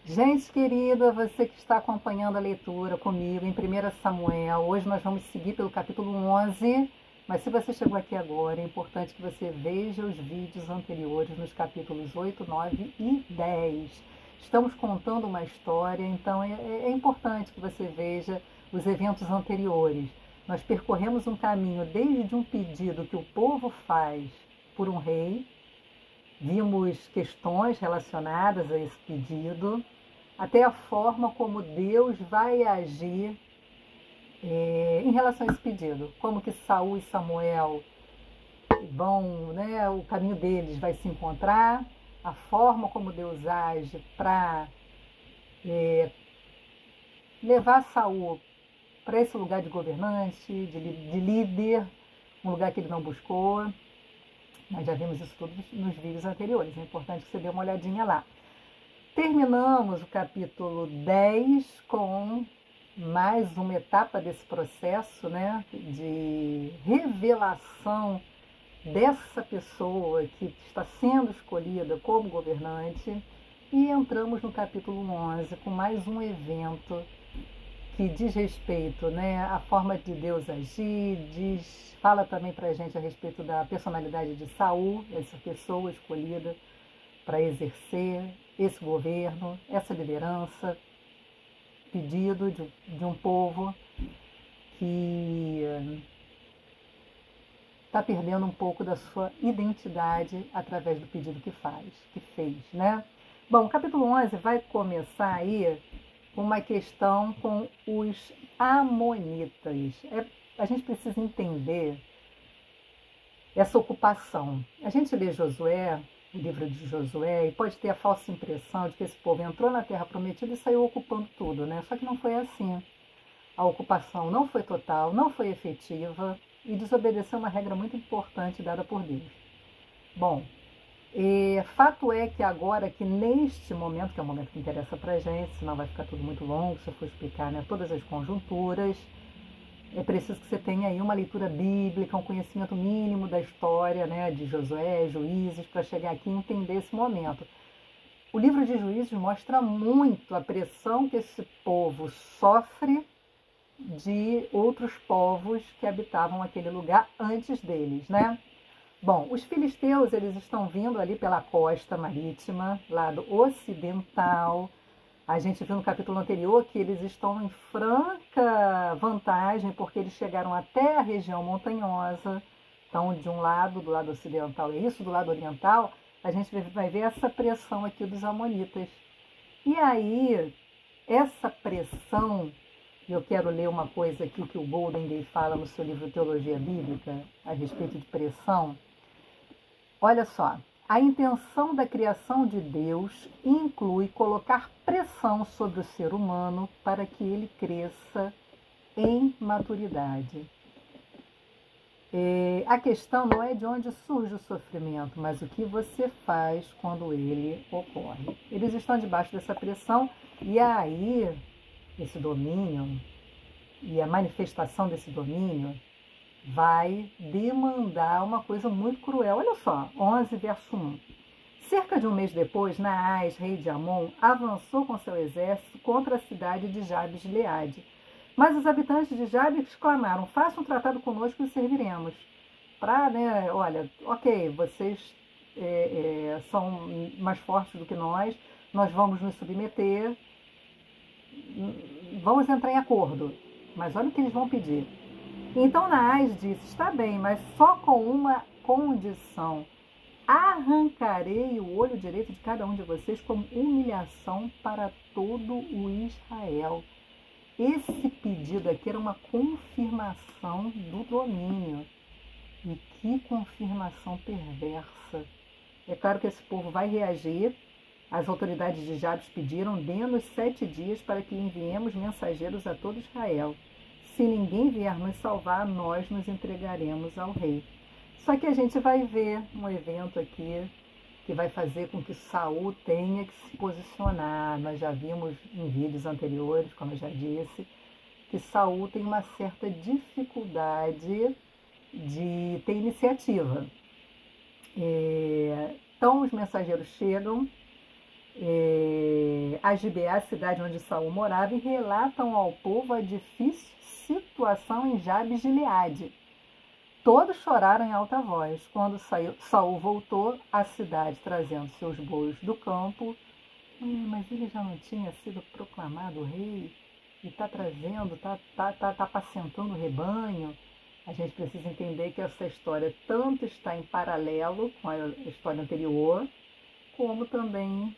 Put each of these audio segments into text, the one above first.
Gente querida, você que está acompanhando a leitura comigo em 1 Samuel, hoje nós vamos seguir pelo capítulo 11, mas se você chegou aqui agora, é importante que você veja os vídeos anteriores nos capítulos 8, 9 e 10. Estamos contando uma história, então é importante que você veja os eventos anteriores. Nós percorremos um caminho desde um pedido que o povo faz por um rei, vimos questões relacionadas a esse pedido, até a forma como Deus vai agir em relação a esse pedido. Como que Saul e Samuel vão, né, o caminho deles vai se encontrar, a forma como Deus age para levar Saul para esse lugar de governante, de líder, um lugar que ele não buscou. Nós já vimos isso tudo nos vídeos anteriores, é importante que você dê uma olhadinha lá. Terminamos o capítulo 10 com mais uma etapa desse processo, né, de revelação dessa pessoa que está sendo escolhida como governante. E entramos no capítulo 11 com mais um evento que diz respeito, né, à forma de Deus agir, fala também para a gente a respeito da personalidade de Saul, essa pessoa escolhida para exercer esse governo, essa liderança, pedido de um povo que está perdendo um pouco da sua identidade através do pedido que fez, né? Bom, o capítulo 11 vai começar aí com uma questão com os amonitas. A gente precisa entender essa ocupação. A gente lê Josué, o livro de Josué, e pode ter a falsa impressão de que esse povo entrou na Terra Prometida e saiu ocupando tudo, né? Só que não foi assim. A ocupação não foi total, não foi efetiva e desobedeceu uma regra muito importante dada por Deus. Bom, fato é que agora, que neste momento, que é o momento que interessa pra gente, senão vai ficar tudo muito longo se eu for explicar, né, todas as conjunturas, é preciso que você tenha aí uma leitura bíblica, um conhecimento mínimo da história, né, de Josué, Juízes, para chegar aqui e entender esse momento. O livro de Juízes mostra muito a pressão que esse povo sofre de outros povos que habitavam aquele lugar antes deles, né? Bom, os filisteus, eles estão vindo ali pela costa marítima, lado ocidental. A gente viu no capítulo anterior que eles estão em franca vantagem porque eles chegaram até a região montanhosa. Então, de um lado, do lado ocidental, é isso, do lado oriental, a gente vai ver essa pressão aqui dos amonitas. E aí, essa pressão, eu quero ler uma coisa aqui que o Golden Gay fala no seu livro Teologia Bíblica, a respeito de pressão. Olha só, a intenção da criação de Deus inclui colocar pressão sobre o ser humano para que ele cresça em maturidade. A questão não é de onde surge o sofrimento, mas o que você faz quando ele ocorre. Eles estão debaixo dessa pressão e aí esse domínio e a manifestação desse domínio vai demandar uma coisa muito cruel. Olha só, 11, verso 1. Cerca de um mês depois, Naás, rei de Amon, avançou com seu exército contra a cidade de Jabes de Gileade. Mas os habitantes de Jabes clamaram: faça um tratado conosco e serviremos. Para, né, olha, ok, vocês são mais fortes do que nós vamos nos submeter, vamos entrar em acordo. Mas olha o que eles vão pedir. Então Naás disse: está bem, mas só com uma condição: arrancarei o olho direito de cada um de vocês como humilhação para todo o Israel. Esse pedido aqui era uma confirmação do domínio. E que confirmação perversa. É claro que esse povo vai reagir. As autoridades de Jabes pediram: dê-nos 7 dias para que enviemos mensageiros a todo Israel. Se ninguém vier nos salvar, nós nos entregaremos ao rei. Só que a gente vai ver um evento aqui que vai fazer com que Saul tenha que se posicionar. Nós já vimos em vídeos anteriores, como eu já disse, que Saul tem uma certa dificuldade de ter iniciativa. Então os mensageiros chegam, a Gibeá, a cidade onde Saul morava, e relatam ao povo a difícil situação em Jabes de Gileade. Todos choraram em alta voz. Quando Saul voltou à cidade trazendo seus bois do campo, mas ele já não tinha sido proclamado rei e está trazendo, está apacentando o rebanho. A gente precisa entender que essa história tanto está em paralelo com a história anterior, como também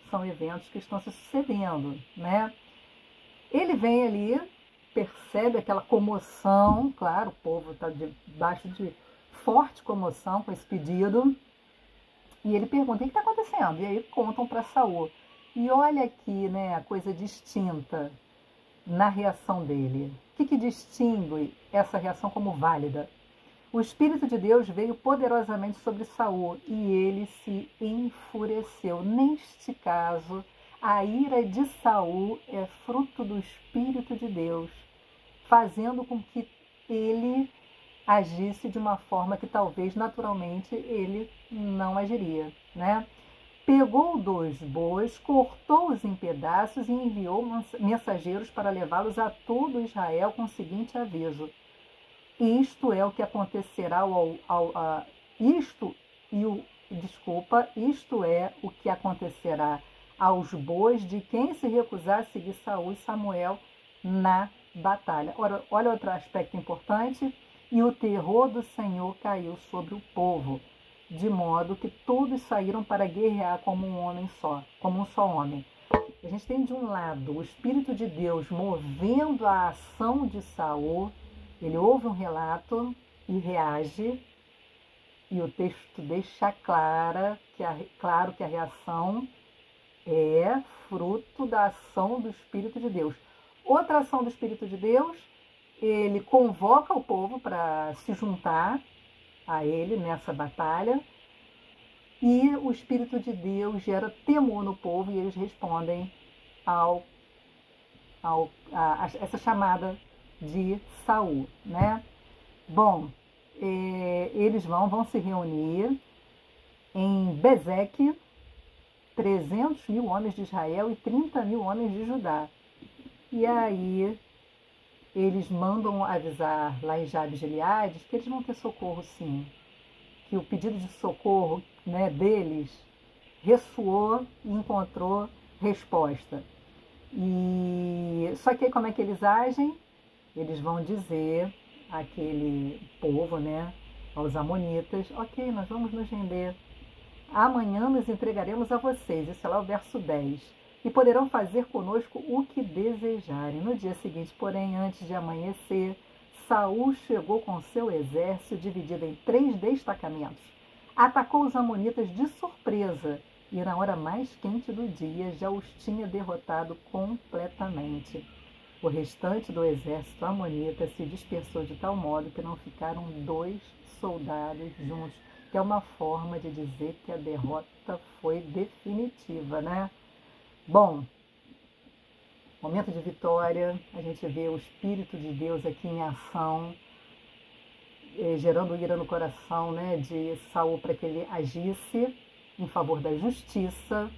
são eventos que estão se sucedendo, né? Ele vem ali, percebe aquela comoção, claro, o povo está debaixo de forte comoção com esse pedido, e ele pergunta: o que está acontecendo? E aí contam para Saul. E olha aqui, né, a coisa distinta na reação dele. O que distingue essa reação como válida? O Espírito de Deus veio poderosamente sobre Saul e ele se enfureceu. Neste caso, a ira de Saul é fruto do Espírito de Deus, fazendo com que ele agisse de uma forma que talvez naturalmente ele não agiria, né? Pegou 2 bois, cortou-os em pedaços e enviou mensageiros para levá-los a todo Israel com o seguinte aviso: isto é o que acontecerá isto é o que acontecerá aos bois de quem se recusar a seguir Saul e Samuel na batalha. Olha outro aspecto importante. E o terror do Senhor caiu sobre o povo, de modo que todos saíram para guerrear como um só homem. A gente tem de um lado o Espírito de Deus movendo a ação de Saul. Ele ouve um relato e reage, e o texto deixa claro que a reação é fruto da ação do Espírito de Deus. Outra ação do Espírito de Deus, ele convoca o povo para se juntar a ele nessa batalha, e o Espírito de Deus gera temor no povo e eles respondem a essa chamada de Saul, né? Bom, eles vão se reunir em Bezeque, 300.000 homens de Israel e 30.000 homens de Judá. E aí eles mandam avisar lá em Jabes de Gileade que eles vão ter socorro sim, que o pedido de socorro, né, deles ressoou e encontrou resposta. E só que aí como é que eles agem? Eles vão dizer àquele povo, né, aos amonitas: ok, nós vamos nos render, amanhã nos entregaremos a vocês. Isso é lá o verso 10. E poderão fazer conosco o que desejarem. No dia seguinte, porém, antes de amanhecer, Saul chegou com seu exército dividido em 3 destacamentos. Atacou os amonitas de surpresa e na hora mais quente do dia já os tinha derrotado completamente. O restante do exército amonita se dispersou de tal modo que não ficaram 2 soldados juntos, que é uma forma de dizer que a derrota foi definitiva, né? Bom, momento de vitória, a gente vê o Espírito de Deus aqui em ação, gerando ira no coração, né, de Saul para que ele agisse em favor da justiça,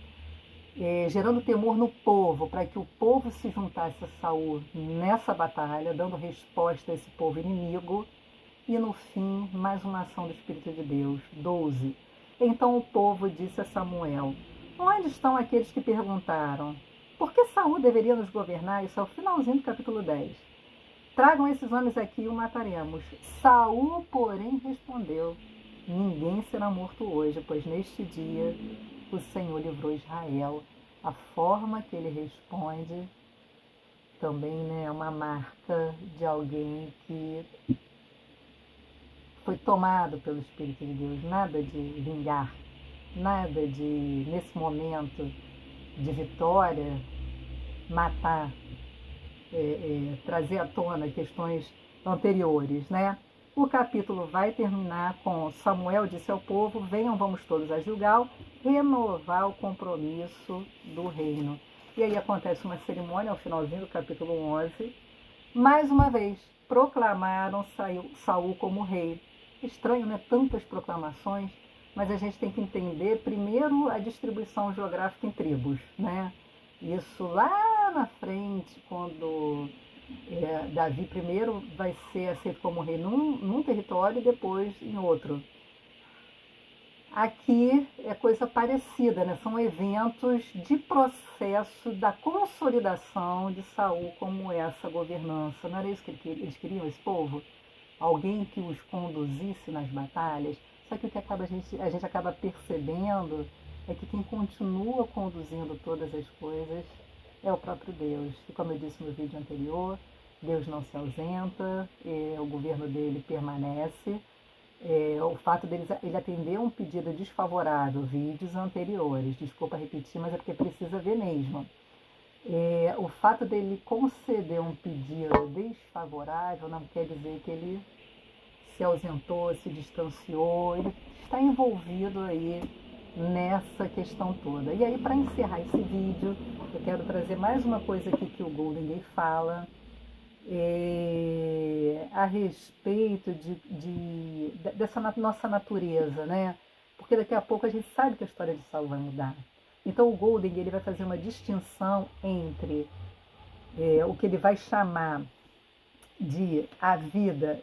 gerando temor no povo, para que o povo se juntasse a Saul nessa batalha, dando resposta a esse povo inimigo. E no fim, mais uma ação do Espírito de Deus. 12. Então o povo disse a Samuel: onde estão aqueles que perguntaram: por que Saul deveria nos governar? Isso é o finalzinho do capítulo 10. Tragam esses homens aqui e o mataremos. Saul, porém, respondeu: ninguém será morto hoje, pois neste dia o Senhor livrou Israel. A forma que ele responde também, né, é uma marca de alguém que foi tomado pelo Espírito de Deus. Nada de vingar, nada de, nesse momento de vitória, matar, trazer à tona questões anteriores, né? O capítulo vai terminar com: Samuel disse ao povo: venham, vamos todos a Gilgal, renovar o compromisso do reino. E aí acontece uma cerimônia ao finalzinho do capítulo 11. Mais uma vez, proclamaram Saul como rei. Estranho, né? Tantas proclamações. mas a gente tem que entender primeiro a distribuição geográfica em tribos, né? Isso lá na frente, quando Davi primeiro vai ser aceito como rei num território e depois em outro. Aqui é coisa parecida, né? São eventos de processo da consolidação de Saul como essa governança. Não era isso que eles queriam, esse povo? Alguém que os conduzisse nas batalhas. Só que o que a gente acaba percebendo é que quem continua conduzindo todas as coisas é o próprio Deus. E como eu disse no vídeo anterior, Deus não se ausenta, o governo dele permanece. O fato ele atender um pedido desfavorável, vídeos anteriores, desculpa repetir, mas é porque precisa ver mesmo. O fato dele conceder um pedido desfavorável não quer dizer que ele se ausentou, se distanciou, ele está envolvido aí nessa questão toda. E aí, para encerrar esse vídeo, eu quero trazer mais uma coisa aqui que o Golden Gay fala, a respeito dessa nossa natureza, né? Porque daqui a pouco a gente sabe que a história de Saul vai mudar. Então o Golden ele vai fazer uma distinção entre o que ele vai chamar de a vida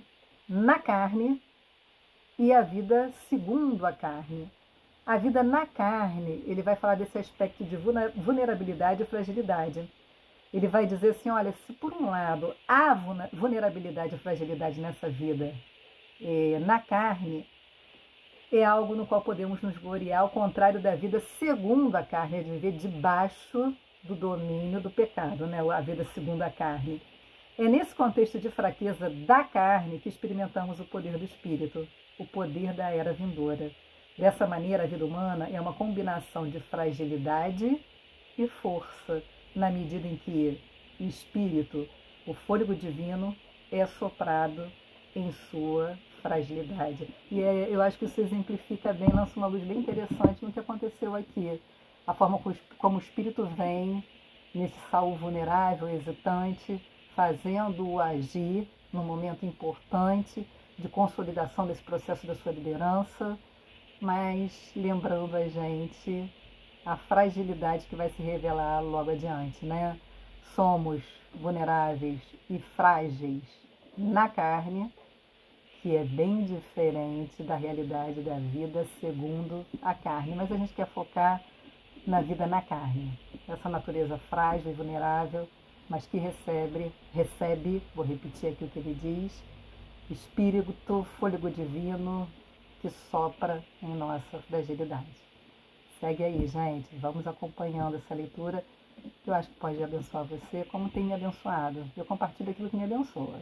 na carne e a vida segundo a carne. A vida na carne, ele vai falar desse aspecto de vulnerabilidade e fragilidade. Ele vai dizer assim, olha, se por um lado há vulnerabilidade e fragilidade nessa vida na carne, é algo no qual podemos nos gloriar, ao contrário da vida segundo a carne, de viver debaixo do domínio do pecado, né? A vida segundo a carne. É nesse contexto de fraqueza da carne que experimentamos o poder do Espírito, o poder da era vindoura. Dessa maneira, a vida humana é uma combinação de fragilidade e força, na medida em que o Espírito, o fôlego divino, é soprado em sua fragilidade. E eu acho que isso exemplifica bem, lança uma luz bem interessante no que aconteceu aqui. A forma como o Espírito vem nesse Saul vulnerável, hesitante, fazendo-o agir num momento importante de consolidação desse processo da sua liderança, mas lembrando a gente a fragilidade que vai se revelar logo adiante, né? Somos vulneráveis e frágeis na carne, que é bem diferente da realidade da vida segundo a carne, mas a gente quer focar na vida na carne, essa natureza frágil e vulnerável, mas que recebe, vou repetir aqui o que ele diz, Espírito, fôlego divino que sopra em nossa fragilidade. Segue aí, gente. Vamos acompanhando essa leitura, que eu acho que pode abençoar você, como tem me abençoado. Eu compartilho aquilo que me abençoa.